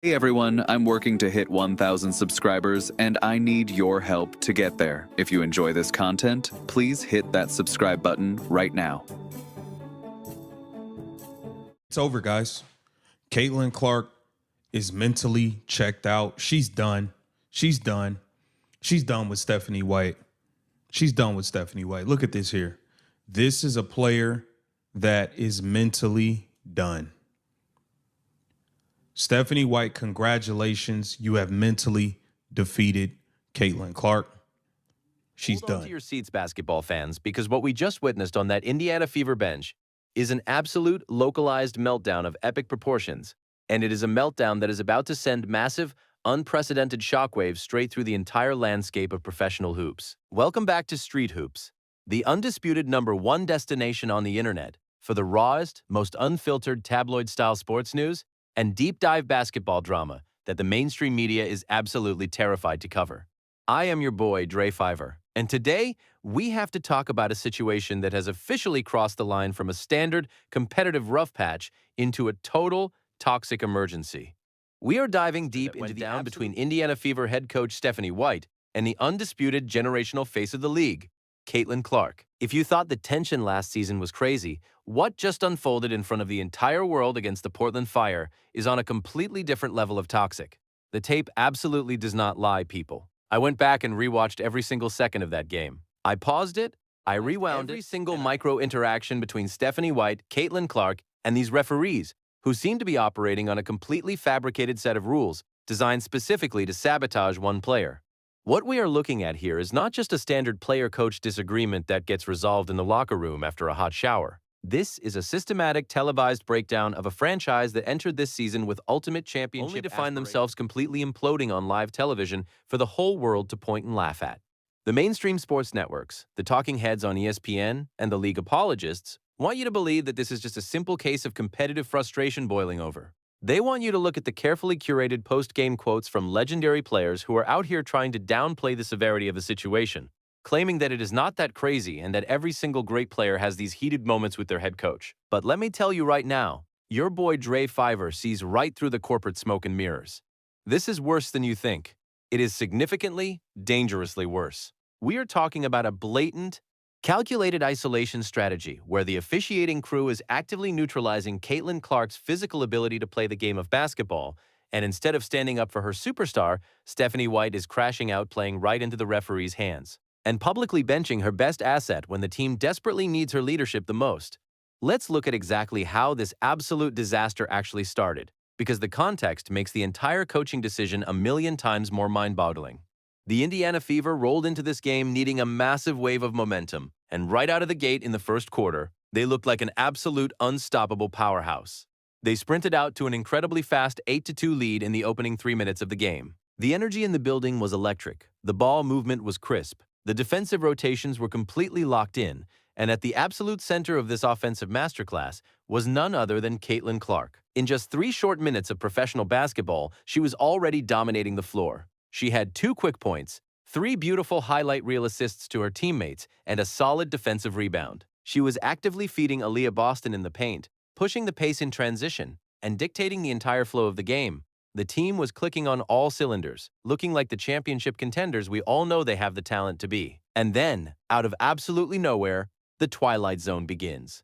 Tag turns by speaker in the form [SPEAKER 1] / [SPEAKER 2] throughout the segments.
[SPEAKER 1] Hey everyone, I'm working to hit 1,000 subscribers and I need your help to get there. If you enjoy this content, please hit that subscribe button right now.
[SPEAKER 2] It's over, guys. Caitlin Clark is mentally checked out. She's done. She's done. She's done with Stephanie White. She's done with Stephanie White. Look at this here. This is a player that is mentally done. Stephanie White, congratulations. You have mentally defeated Caitlin Clark. She's
[SPEAKER 3] Hold on
[SPEAKER 2] done.
[SPEAKER 3] to your seats, basketball fans, because what we just witnessed on that Indiana Fever bench is an absolute localized meltdown of epic proportions, and it is a meltdown that is about to send massive, unprecedented shockwaves straight through the entire landscape of professional hoops. Welcome back to Street Hoops, the undisputed #1 destination on the internet for the rawest, most unfiltered tabloid-style sports news and deep-dive basketball drama that the mainstream media is absolutely terrified to cover. I am your boy, Dre Fiver, and today we have to talk about a situation that has officially crossed the line from a standard competitive rough patch into a total toxic emergency. We are diving deep into the down between Indiana Fever head coach Stephanie White and the undisputed generational face of the league, Caitlin Clark. If you thought the tension last season was crazy, what just unfolded in front of the entire world against the Portland Fire is on a completely different level of toxic. The tape absolutely does not lie, people. I went back and rewatched every single second of that game. I paused it, I rewound every single micro interaction between Stephanie White, Caitlin Clark, and these referees, who seem to be operating on a completely fabricated set of rules designed specifically to sabotage one player. What we are looking at here is not just a standard player-coach disagreement that gets resolved in the locker room after a hot shower. This is a systematic, televised breakdown of a franchise that entered this season with ultimate championship only to find themselves completely imploding on live television for the whole world to point and laugh at. The mainstream sports networks, the talking heads on ESPN, and the league apologists want you to believe that this is just a simple case of competitive frustration boiling over. They want you to look at the carefully curated post-game quotes from legendary players who are out here trying to downplay the severity of the situation, claiming that it is not that crazy and that every single great player has these heated moments with their head coach. But let me tell you right now, your boy Dre Fiver sees right through the corporate smoke and mirrors. This is worse than you think. It is significantly, dangerously worse. We are talking about a blatant, calculated isolation strategy where the officiating crew is actively neutralizing Caitlin Clark's physical ability to play the game of basketball, and instead of standing up for her superstar, Stephanie White is crashing out playing right into the referee's hands and publicly benching her best asset when the team desperately needs her leadership the most. Let's look at exactly how this absolute disaster actually started, because the context makes the entire coaching decision a million times more mind-boggling. The Indiana Fever rolled into this game needing a massive wave of momentum, and right out of the gate in the first quarter, they looked like an absolute unstoppable powerhouse. They sprinted out to an incredibly fast 8-2 lead in the opening 3 minutes of the game. The energy in the building was electric, the ball movement was crisp, the defensive rotations were completely locked in, and at the absolute center of this offensive masterclass was none other than Caitlin Clark. In just 3 short minutes of professional basketball, she was already dominating the floor. She had 2 quick points, 3 beautiful highlight reel assists to her teammates, and a solid defensive rebound. She was actively feeding Aaliyah Boston in the paint, pushing the pace in transition, and dictating the entire flow of the game. The team was clicking on all cylinders, looking like the championship contenders we all know they have the talent to be. And then, out of absolutely nowhere, the Twilight Zone begins.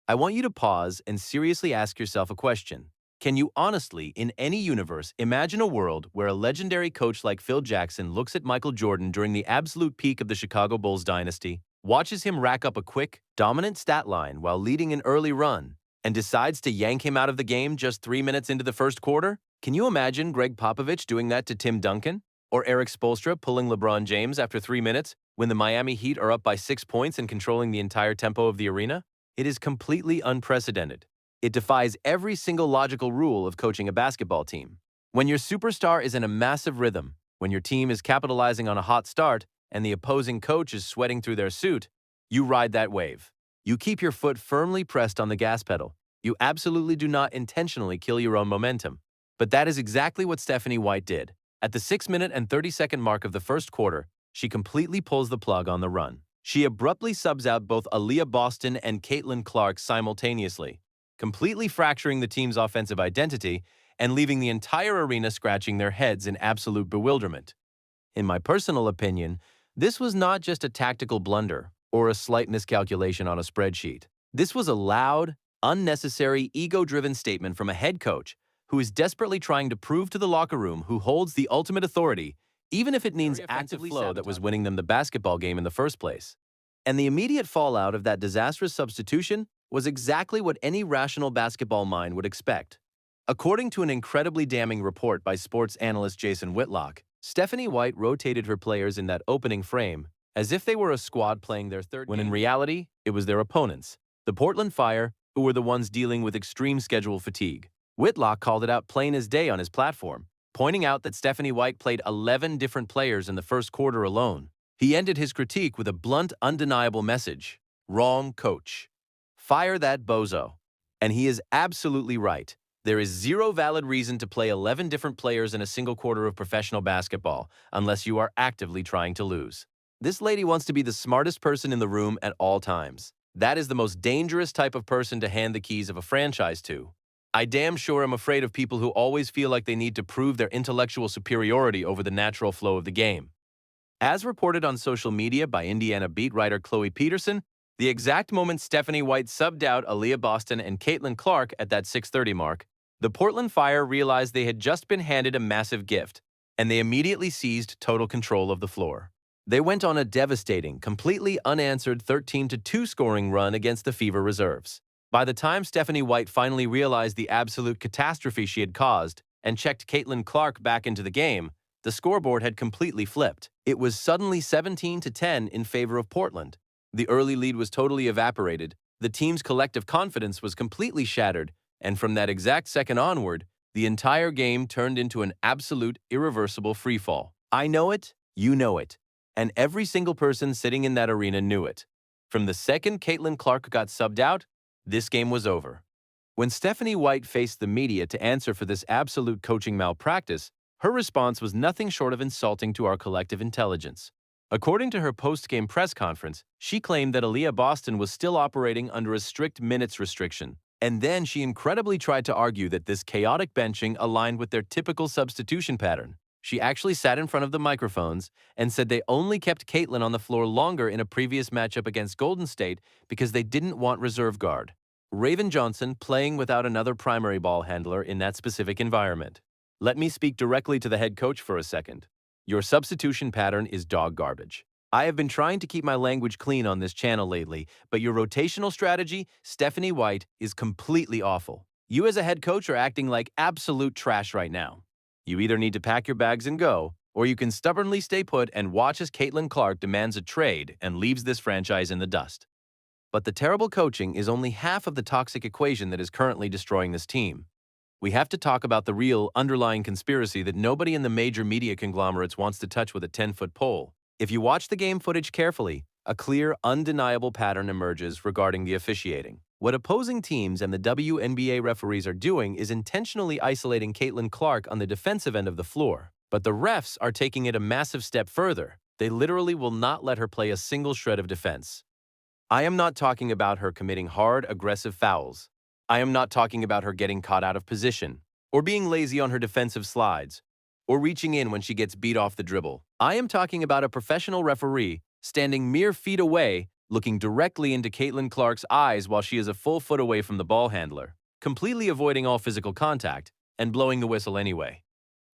[SPEAKER 3] I want you to pause and seriously ask yourself a question. Can you honestly, in any universe, imagine a world where a legendary coach like Phil Jackson looks at Michael Jordan during the absolute peak of the Chicago Bulls dynasty, watches him rack up a quick, dominant stat line while leading an early run, and decides to yank him out of the game just 3 minutes into the first quarter? Can you imagine Greg Popovich doing that to Tim Duncan? Or Eric Spoelstra pulling LeBron James after 3 minutes when the Miami Heat are up by 6 points and controlling the entire tempo of the arena? It is completely unprecedented. It defies every single logical rule of coaching a basketball team. When your superstar is in a massive rhythm, when your team is capitalizing on a hot start, and the opposing coach is sweating through their suit, you ride that wave. You keep your foot firmly pressed on the gas pedal. You absolutely do not intentionally kill your own momentum. But that is exactly what Stephanie White did. At the 6-minute and 30-second mark of the first quarter, she completely pulls the plug on the run. She abruptly subs out both Aaliyah Boston and Caitlin Clark simultaneously, completely fracturing the team's offensive identity and leaving the entire arena scratching their heads in absolute bewilderment. In my personal opinion, this was not just a tactical blunder or a slight miscalculation on a spreadsheet. This was a loud, unnecessary, ego-driven statement from a head coach who is desperately trying to prove to the locker room who holds the ultimate authority, even if it means active flow that was winning them the basketball game in the first place. And the immediate fallout of that disastrous substitution was exactly what any rational basketball mind would expect. According to an incredibly damning report by sports analyst Jason Whitlock, Stephanie White rotated her players in that opening frame as if they were a squad playing their third game, when in reality, it was their opponents, the Portland Fire, who were the ones dealing with extreme schedule fatigue. Whitlock called it out plain as day on his platform, pointing out that Stephanie White played 11 different players in the first quarter alone. He ended his critique with a blunt, undeniable message: wrong coach. Fire that bozo. And he is absolutely right. There is zero valid reason to play 11 different players in a single quarter of professional basketball unless you are actively trying to lose. This lady wants to be the smartest person in the room at all times. That is the most dangerous type of person to hand the keys of a franchise to. I damn sure am afraid of people who always feel like they need to prove their intellectual superiority over the natural flow of the game. As reported on social media by Indiana beat writer Chloe Peterson, the exact moment Stephanie White subbed out Aaliyah Boston and Caitlin Clark at that 6:30 mark, the Portland Fire realized they had just been handed a massive gift, and they immediately seized total control of the floor. They went on a devastating, completely unanswered 13-2 scoring run against the Fever reserves. By the time Stephanie White finally realized the absolute catastrophe she had caused and checked Caitlin Clark back into the game, the scoreboard had completely flipped. It was suddenly 17-10 in favor of Portland. The early lead was totally evaporated, the team's collective confidence was completely shattered, and from that exact second onward, the entire game turned into an absolute, irreversible freefall. I know it, you know it, and every single person sitting in that arena knew it. From the second Caitlin Clark got subbed out, this game was over. When Stephanie White faced the media to answer for this absolute coaching malpractice, her response was nothing short of insulting to our collective intelligence. According to her post-game press conference, she claimed that Aaliyah Boston was still operating under a strict minutes restriction, and then she incredibly tried to argue that this chaotic benching aligned with their typical substitution pattern. She actually sat in front of the microphones and said they only kept Caitlin on the floor longer in a previous matchup against Golden State because they didn't want reserve guard Raven Johnson playing without another primary ball handler in that specific environment. Let me speak directly to the head coach for a second. Your substitution pattern is dog garbage. I have been trying to keep my language clean on this channel lately, but your rotational strategy, Stephanie White, is completely awful. You as a head coach are acting like absolute trash right now. You either need to pack your bags and go, or you can stubbornly stay put and watch as Caitlin Clark demands a trade and leaves this franchise in the dust. But the terrible coaching is only half of the toxic equation that is currently destroying this team. We have to talk about the real, underlying conspiracy that nobody in the major media conglomerates wants to touch with a 10-foot pole. If you watch the game footage carefully, a clear, undeniable pattern emerges regarding the officiating. What opposing teams and the WNBA referees are doing is intentionally isolating Caitlin Clark on the defensive end of the floor. But the refs are taking it a massive step further. They literally will not let her play a single shred of defense. I am not talking about her committing hard, aggressive fouls. I am not talking about her getting caught out of position, or being lazy on her defensive slides, or reaching in when she gets beat off the dribble. I am talking about a professional referee standing mere feet away, looking directly into Caitlin Clark's eyes while she is a full foot away from the ball handler, completely avoiding all physical contact, and blowing the whistle anyway.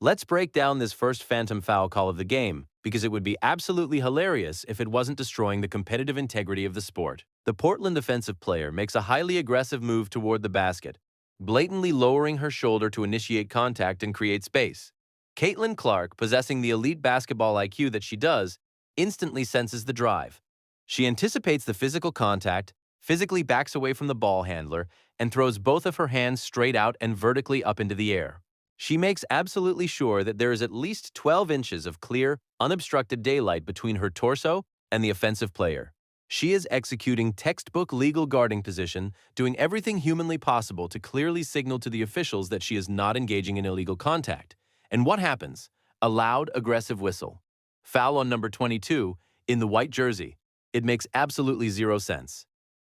[SPEAKER 3] Let's break down this first phantom foul call of the game, because it would be absolutely hilarious if it wasn't destroying the competitive integrity of the sport. The Portland defensive player makes a highly aggressive move toward the basket, blatantly lowering her shoulder to initiate contact and create space. Caitlin Clark, possessing the elite basketball IQ that she does, instantly senses the drive. She anticipates the physical contact, physically backs away from the ball handler, and throws both of her hands straight out and vertically up into the air. She makes absolutely sure that there is at least 12 inches of clear, unobstructed daylight between her torso and the offensive player. She is executing textbook legal guarding position, doing everything humanly possible to clearly signal to the officials that she is not engaging in illegal contact. And what happens? A loud, aggressive whistle. Foul on number 22 in the white jersey. It makes absolutely zero sense.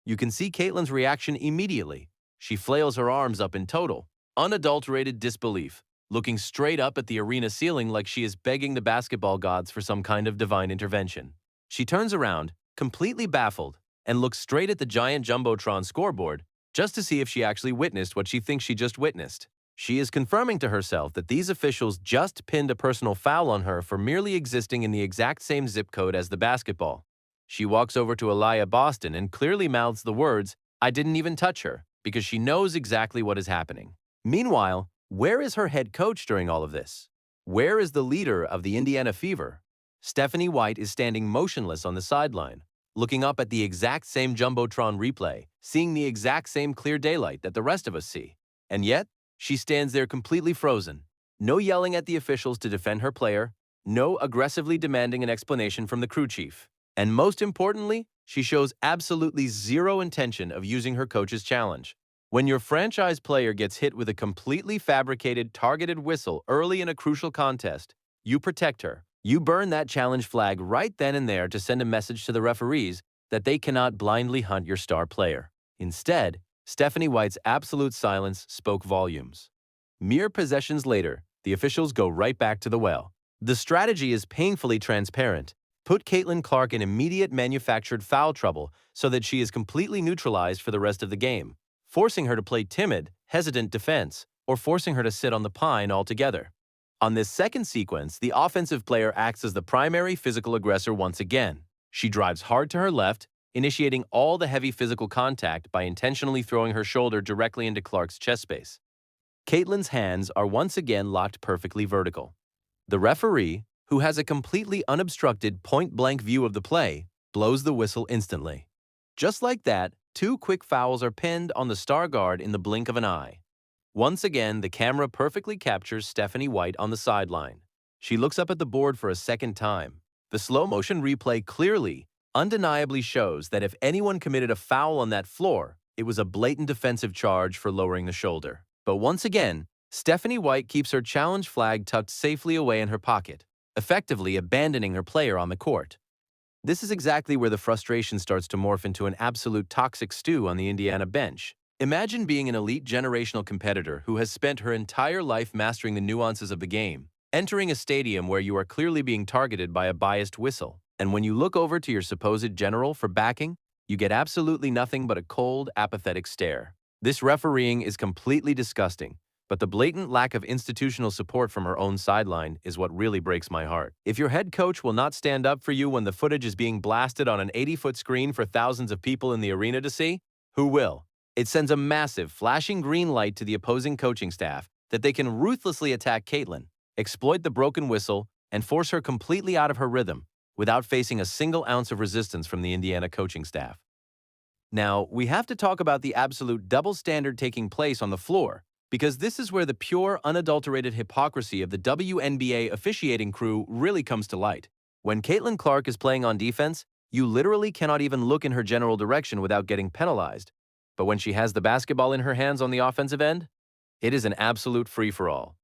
[SPEAKER 3] You can see Caitlin's reaction immediately. She flails her arms up in total. unadulterated disbelief, looking straight up at the arena ceiling like she is begging the basketball gods for some kind of divine intervention. She turns around, completely baffled, and looks straight at the giant Jumbotron scoreboard just to see if she actually witnessed what she thinks she just witnessed. She is confirming to herself that these officials just pinned a personal foul on her for merely existing in the exact same zip code as the basketball. She walks over to Aliyah Boston and clearly mouths the words, "I didn't even touch her," because she knows exactly what is happening. Meanwhile, where is her head coach during all of this? Where is the leader of the Indiana Fever? Stephanie White is standing motionless on the sideline, looking up at the exact same Jumbotron replay, seeing the exact same clear daylight that the rest of us see. And yet, she stands there completely frozen. No yelling at the officials to defend her player, no aggressively demanding an explanation from the crew chief. And most importantly, she shows absolutely zero intention of using her coach's challenge. When your franchise player gets hit with a completely fabricated, targeted whistle early in a crucial contest, you protect her. You burn that challenge flag right then and there to send a message to the referees that they cannot blindly hunt your star player. Instead, Stephanie White's absolute silence spoke volumes. Mere possessions later, the officials go right back to the well. The strategy is painfully transparent. Put Caitlin Clark in immediate manufactured foul trouble so that she is completely neutralized for the rest of the game, forcing her to play timid, hesitant defense, or forcing her to sit on the pine altogether. On this second sequence, the offensive player acts as the primary physical aggressor once again. She drives hard to her left, initiating all the heavy physical contact by intentionally throwing her shoulder directly into Clark's chest space. Caitlin's hands are once again locked perfectly vertical. The referee, who has a completely unobstructed point-blank view of the play, blows the whistle instantly. Just like that, 2 quick fouls are pinned on the star guard in the blink of an eye. Once again, the camera perfectly captures Stephanie White on the sideline. She looks up at the board for a second time. The slow-motion replay clearly, undeniably shows that if anyone committed a foul on that floor, it was a blatant defensive charge for lowering the shoulder. But once again, Stephanie White keeps her challenge flag tucked safely away in her pocket, effectively abandoning her player on the court. This is exactly where the frustration starts to morph into an absolute toxic stew on the Indiana bench. Imagine being an elite generational competitor who has spent her entire life mastering the nuances of the game, entering a stadium where you are clearly being targeted by a biased whistle. And when you look over to your supposed general for backing, you get absolutely nothing but a cold, apathetic stare. This refereeing is completely disgusting, but the blatant lack of institutional support from her own sideline is what really breaks my heart. If your head coach will not stand up for you when the footage is being blasted on an 80-foot screen for thousands of people in the arena to see, who will? It sends a massive, flashing green light to the opposing coaching staff that they can ruthlessly attack Caitlin, exploit the broken whistle, and force her completely out of her rhythm without facing a single ounce of resistance from the Indiana coaching staff. Now, we have to talk about the absolute double standard taking place on the floor, because this is where the pure, unadulterated hypocrisy of the WNBA officiating crew really comes to light. When Caitlin Clark is playing on defense, you literally cannot even look in her general direction without getting penalized. But when she has the basketball in her hands on the offensive end, it is an absolute free-for-all.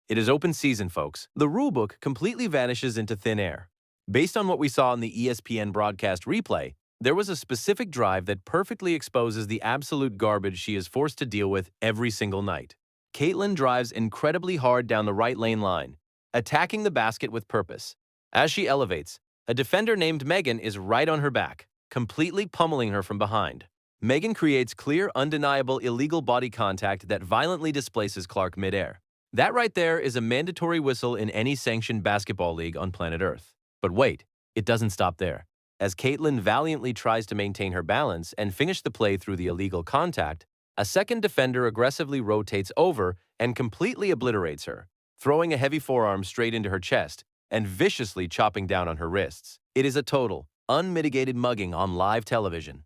[SPEAKER 3] It is open season, folks. The rulebook completely vanishes into thin air. Based on what we saw in the ESPN broadcast replay, there was a specific drive that perfectly exposes the absolute garbage she is forced to deal with every single night. Caitlin drives incredibly hard down the right lane line, attacking the basket with purpose. As she elevates, a defender named Megan is right on her back, completely pummeling her from behind. Megan creates clear, undeniable illegal body contact that violently displaces Clark midair. That right there is a mandatory whistle in any sanctioned basketball league on planet Earth. But wait, it doesn't stop there. As Caitlin valiantly tries to maintain her balance and finish the play through the illegal contact, a second defender aggressively rotates over and completely obliterates her, throwing a heavy forearm straight into her chest and viciously chopping down on her wrists. It is a total, unmitigated mugging on live television.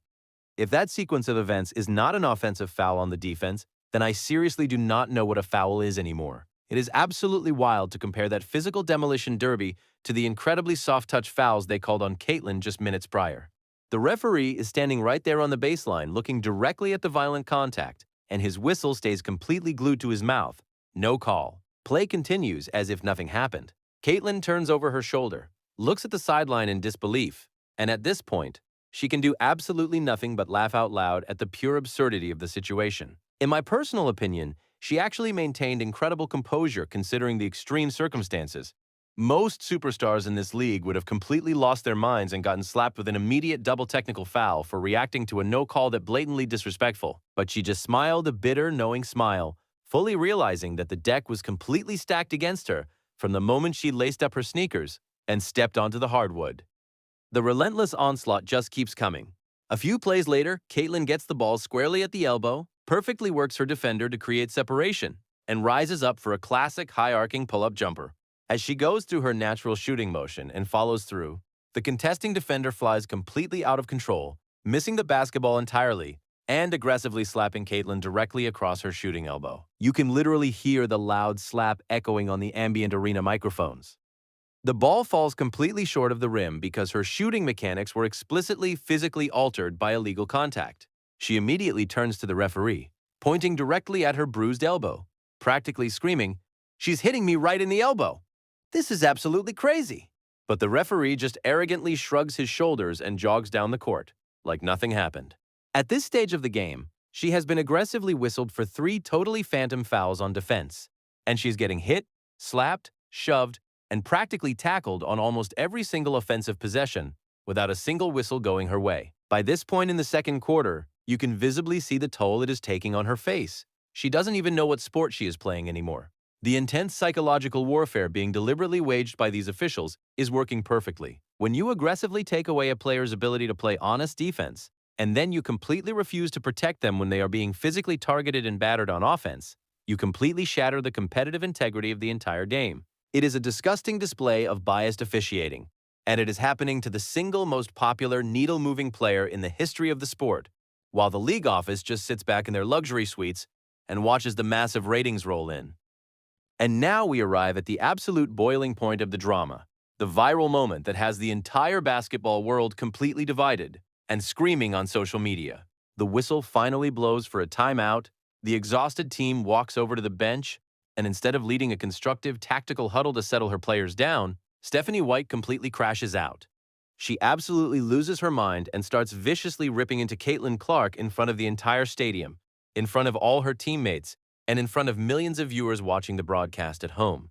[SPEAKER 3] If that sequence of events is not an offensive foul on the defense, then I seriously do not know what a foul is anymore. It is absolutely wild to compare that physical demolition derby to the incredibly soft-touch fouls they called on Caitlin just minutes prior. The referee is standing right there on the baseline looking directly at the violent contact, and his whistle stays completely glued to his mouth. No call. Play continues as if nothing happened. Caitlin turns over her shoulder, looks at the sideline in disbelief, and at this point, she can do absolutely nothing but laugh out loud at the pure absurdity of the situation. In my personal opinion, she actually maintained incredible composure considering the extreme circumstances. Most superstars in this league would have completely lost their minds and gotten slapped with an immediate double technical foul for reacting to a no call that blatantly disrespectful. But she just smiled a bitter, knowing smile, fully realizing that the deck was completely stacked against her from the moment she laced up her sneakers and stepped onto the hardwood. The relentless onslaught just keeps coming. A few plays later, Caitlin gets the ball squarely at the elbow, perfectly works her defender to create separation, and rises up for a classic high-arcing pull-up jumper. As she goes through her natural shooting motion and follows through, the contesting defender flies completely out of control, missing the basketball entirely, and aggressively slapping Caitlin directly across her shooting elbow. You can literally hear the loud slap echoing on the ambient arena microphones. The ball falls completely short of the rim because her shooting mechanics were explicitly physically altered by illegal contact. She immediately turns to the referee, pointing directly at her bruised elbow, practically screaming, "She's hitting me right in the elbow! This is absolutely crazy!" But the referee just arrogantly shrugs his shoulders and jogs down the court, like nothing happened. At this stage of the game, she has been aggressively whistled for 3 totally phantom fouls on defense, and she's getting hit, slapped, shoved, and practically tackled on almost every single offensive possession without a single whistle going her way. By this point in the second quarter, you can visibly see the toll it is taking on her face. She doesn't even know what sport she is playing anymore. The intense psychological warfare being deliberately waged by these officials is working perfectly. When you aggressively take away a player's ability to play honest defense, and then you completely refuse to protect them when they are being physically targeted and battered on offense, you completely shatter the competitive integrity of the entire game. It is a disgusting display of biased officiating, and it is happening to the single most popular needle-moving player in the history of the sport, while the league office just sits back in their luxury suites and watches the massive ratings roll in. And now we arrive at the absolute boiling point of the drama, the viral moment that has the entire basketball world completely divided and screaming on social media. The whistle finally blows for a timeout, the exhausted team walks over to the bench, and instead of leading a constructive tactical huddle to settle her players down, Stephanie White completely crashes out. She absolutely loses her mind and starts viciously ripping into Caitlin Clark in front of the entire stadium, in front of all her teammates, and in front of millions of viewers watching the broadcast at home.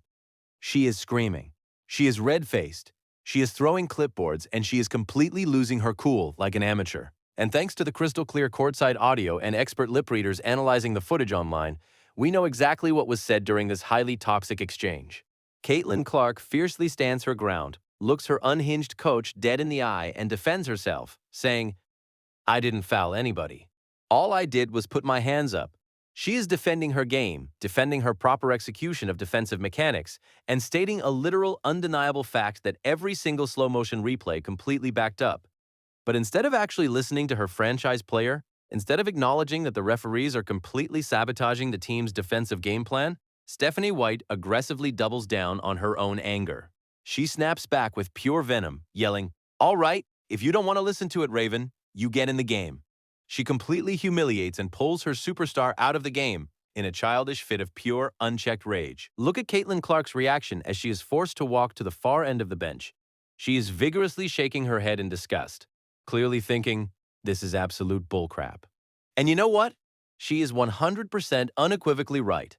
[SPEAKER 3] She is screaming. She is red-faced. She is throwing clipboards, and she is completely losing her cool like an amateur. And thanks to the crystal clear courtside audio and expert lip readers analyzing the footage online, we know exactly what was said during this highly toxic exchange. Caitlin Clark fiercely stands her ground, looks her unhinged coach dead in the eye, and defends herself, saying, "I didn't foul anybody. All I did was put my hands up." She is defending her game, defending her proper execution of defensive mechanics, and stating a literal, undeniable fact that every single slow-motion replay completely backed up. But instead of actually listening to her franchise player, instead of acknowledging that the referees are completely sabotaging the team's defensive game plan, Stephanie White aggressively doubles down on her own anger. She snaps back with pure venom, yelling, "All right, if you don't want to listen to it, Raven, you get in the game." She completely humiliates and pulls her superstar out of the game in a childish fit of pure, unchecked rage. Look at Caitlin Clark's reaction as she is forced to walk to the far end of the bench. She is vigorously shaking her head in disgust, clearly thinking, "This is absolute bullcrap." And you know what? She is 100% unequivocally right.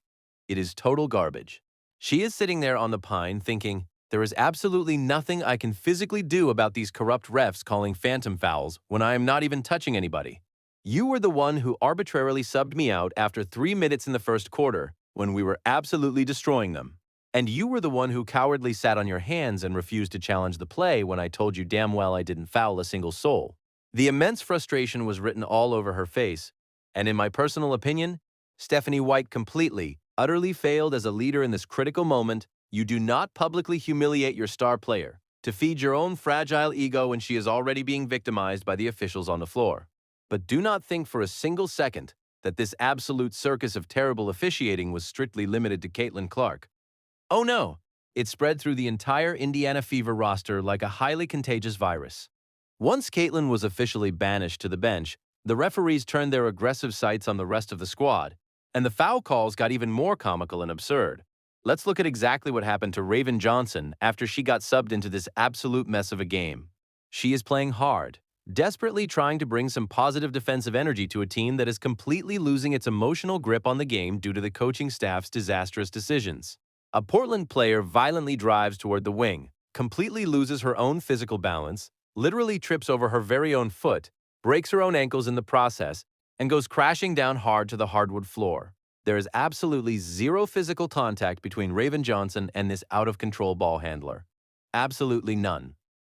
[SPEAKER 3] It is total garbage. She is sitting there on the pine thinking, there is absolutely nothing I can physically do about these corrupt refs calling phantom fouls when I am not even touching anybody. You were the one who arbitrarily subbed me out after 3 minutes in the first quarter when we were absolutely destroying them. And you were the one who cowardly sat on your hands and refused to challenge the play when I told you damn well I didn't foul a single soul. The immense frustration was written all over her face, and in my personal opinion, Stephanie White completely, utterly failed as a leader in this critical moment. You do not publicly humiliate your star player to feed your own fragile ego when she is already being victimized by the officials on the floor. But do not think for a single second that this absolute circus of terrible officiating was strictly limited to Caitlin Clark. Oh no, it spread through the entire Indiana Fever roster like a highly contagious virus. Once Caitlin was officially banished to the bench, the referees turned their aggressive sights on the rest of the squad, and the foul calls got even more comical and absurd. Let's look at exactly what happened to Raven Johnson after she got subbed into this absolute mess of a game. She is playing hard. desperately trying to bring some positive defensive energy to a team that is completely losing its emotional grip on the game due to the coaching staff's disastrous decisions. A Portland player violently drives toward the wing, completely loses her own physical balance, literally trips over her very own foot, breaks her own ankles in the process, and goes crashing down hard to the hardwood floor. There is absolutely zero physical contact between Raven Johnson and this out-of-control ball handler. Absolutely none.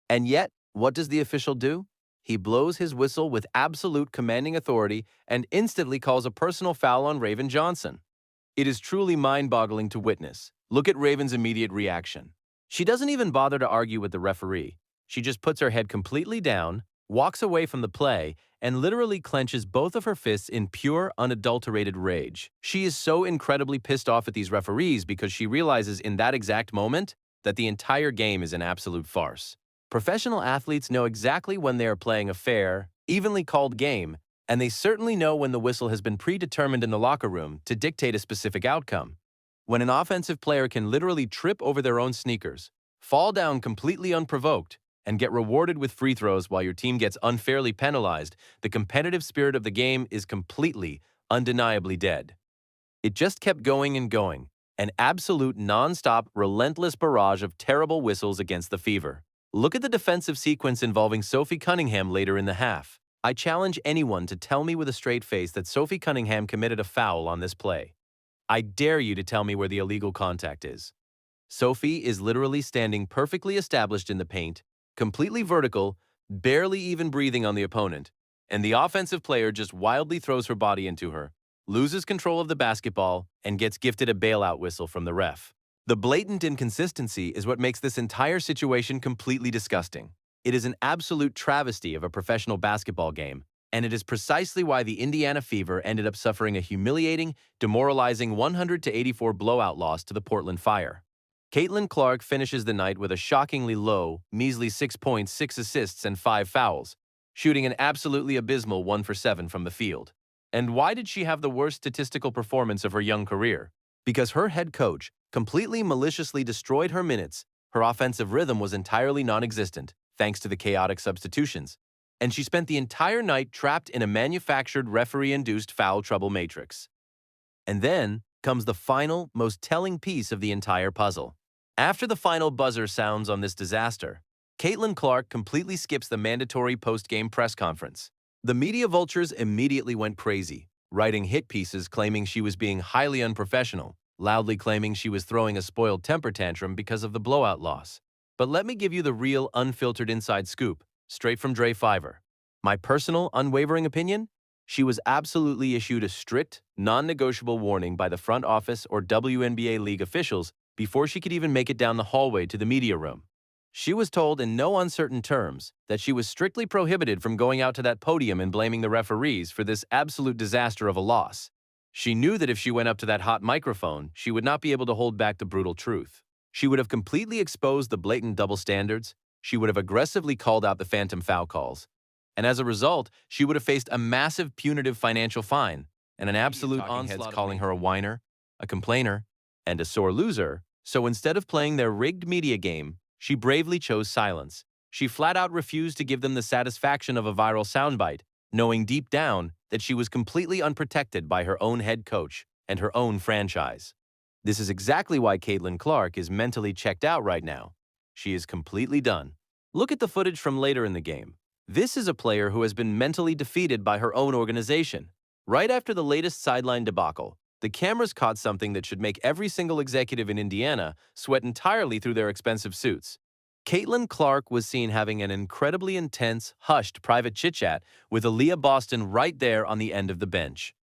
[SPEAKER 3] And yet, what does the official do? He blows his whistle with absolute commanding authority and instantly calls a personal foul on Raven Johnson. It is truly mind-boggling to witness. Look at Raven's immediate reaction. She doesn't even bother to argue with the referee. She just puts her head completely down, walks away from the play, and literally clenches both of her fists in pure, unadulterated rage. She is so incredibly pissed off at these referees because she realizes in that exact moment that the entire game is an absolute farce. Professional athletes know exactly when they are playing a fair, evenly called game, and they certainly know when the whistle has been predetermined in the locker room to dictate a specific outcome. When an offensive player can literally trip over their own sneakers, fall down completely unprovoked, and get rewarded with free throws while your team gets unfairly penalized, the competitive spirit of the game is completely, undeniably dead. It just kept going and going, an absolute non-stop, relentless barrage of terrible whistles against the Fever. Look at the defensive sequence involving Sophie Cunningham later in the half. I challenge anyone to tell me with a straight face that Sophie Cunningham committed a foul on this play. I dare you to tell me where the illegal contact is. Sophie is literally standing perfectly established in the paint, completely vertical, barely even breathing on the opponent, and the offensive player just wildly throws her body into her, loses control of the basketball, and gets gifted a bailout whistle from the ref. The blatant inconsistency is what makes this entire situation completely disgusting. It is an absolute travesty of a professional basketball game, and it is precisely why the Indiana Fever ended up suffering a humiliating, demoralizing 100-84 blowout loss to the Portland Fire. Caitlin Clark finishes the night with a shockingly low, measly 6 points, 6 assists, and 5 fouls, shooting an absolutely abysmal 1 for 7 from the field. And why did she have the worst statistical performance of her young career? Because her head coach completely maliciously destroyed her minutes, her offensive rhythm was entirely non-existent, thanks to the chaotic substitutions, and she spent the entire night trapped in a manufactured referee-induced foul trouble matrix. And then comes the final, most telling piece of the entire puzzle. After the final buzzer sounds on this disaster, Caitlin Clark completely skips the mandatory post-game press conference. The media vultures immediately went crazy, writing hit pieces claiming she was being highly unprofessional, loudly claiming she was throwing a spoiled temper tantrum because of the blowout loss. But let me give you the real, unfiltered inside scoop, straight from Dre Fiver. My personal, unwavering opinion? She was absolutely issued a strict, non-negotiable warning by the front office or WNBA league officials before she could even make it down the hallway to the media room. She was told in no uncertain terms that she was strictly prohibited from going out to that podium and blaming the referees for this absolute disaster of a loss. She knew that if she went up to that hot microphone, she would not be able to hold back the brutal truth. She would have completely exposed the blatant double standards, she would have aggressively called out the phantom foul calls, and as a result, she would have faced a massive punitive financial fine and an absolute onslaught calling her a whiner, a complainer, and a sore loser. So instead of playing their rigged media game, she bravely chose silence. She flat out refused to give them the satisfaction of a viral soundbite, knowing deep down that she was completely unprotected by her own head coach and her own franchise. This is exactly why Caitlin Clark is mentally checked out right now. She is completely done. Look at the footage from later in the game. This is a player who has been mentally defeated by her own organization. Right after the latest sideline debacle, the cameras caught something that should make every single executive in Indiana sweat entirely through their expensive suits. Caitlin Clark was seen having an incredibly intense, hushed private chit-chat with Aaliyah Boston right there on the end of the bench.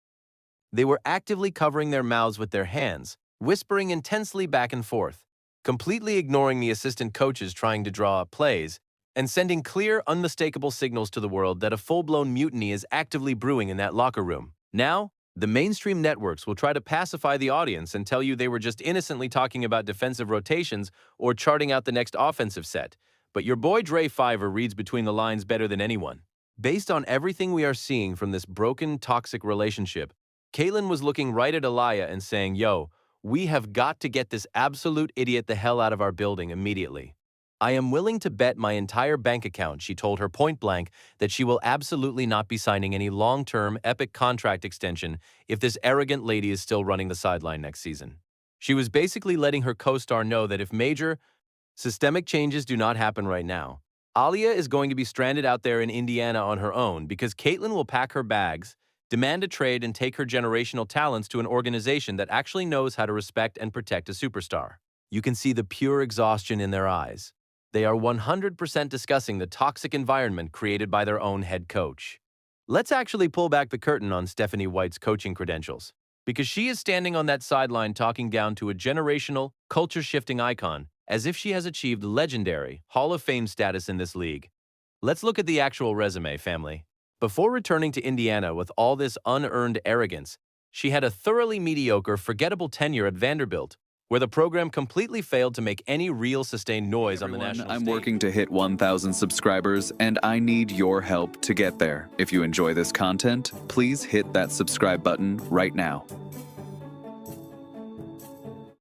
[SPEAKER 3] They were actively covering their mouths with their hands, whispering intensely back and forth, completely ignoring the assistant coaches trying to draw up plays, and sending clear, unmistakable signals to the world that a full-blown mutiny is actively brewing in that locker room. Now, the mainstream networks will try to pacify the audience and tell you they were just innocently talking about defensive rotations or charting out the next offensive set. But your boy Dre Fiver reads between the lines better than anyone. Based on everything we are seeing from this broken, toxic relationship, Caitlin was looking right at Aaliyah and saying, "Yo, we have got to get this absolute idiot the hell out of our building immediately." I am willing to bet my entire bank account, she told her point blank, that she will absolutely not be signing any long-term, epic contract extension if this arrogant lady is still running the sideline next season. She was basically letting her co-star know that if major, systemic changes do not happen right now, Aaliyah is going to be stranded out there in Indiana on her own because Caitlyn will pack her bags, demand a trade, and take her generational talents to an organization that actually knows how to respect and protect a superstar. You can see the pure exhaustion in their eyes. They are 100% discussing the toxic environment created by their own head coach. Let's actually pull back the curtain on Stephanie White's coaching credentials, because she is standing on that sideline talking down to a generational, culture-shifting icon as if she has achieved legendary Hall of Fame status in this league. Let's look at the actual resume, family. Before returning to Indiana with all this unearned arrogance, she had a thoroughly mediocre, forgettable tenure at Vanderbilt, where the program completely failed to make any real sustained noise on the national
[SPEAKER 1] I'm
[SPEAKER 3] stage.
[SPEAKER 1] working to hit 1,000 subscribers, and I need your help to get there. If you enjoy this content, please hit that subscribe button right now.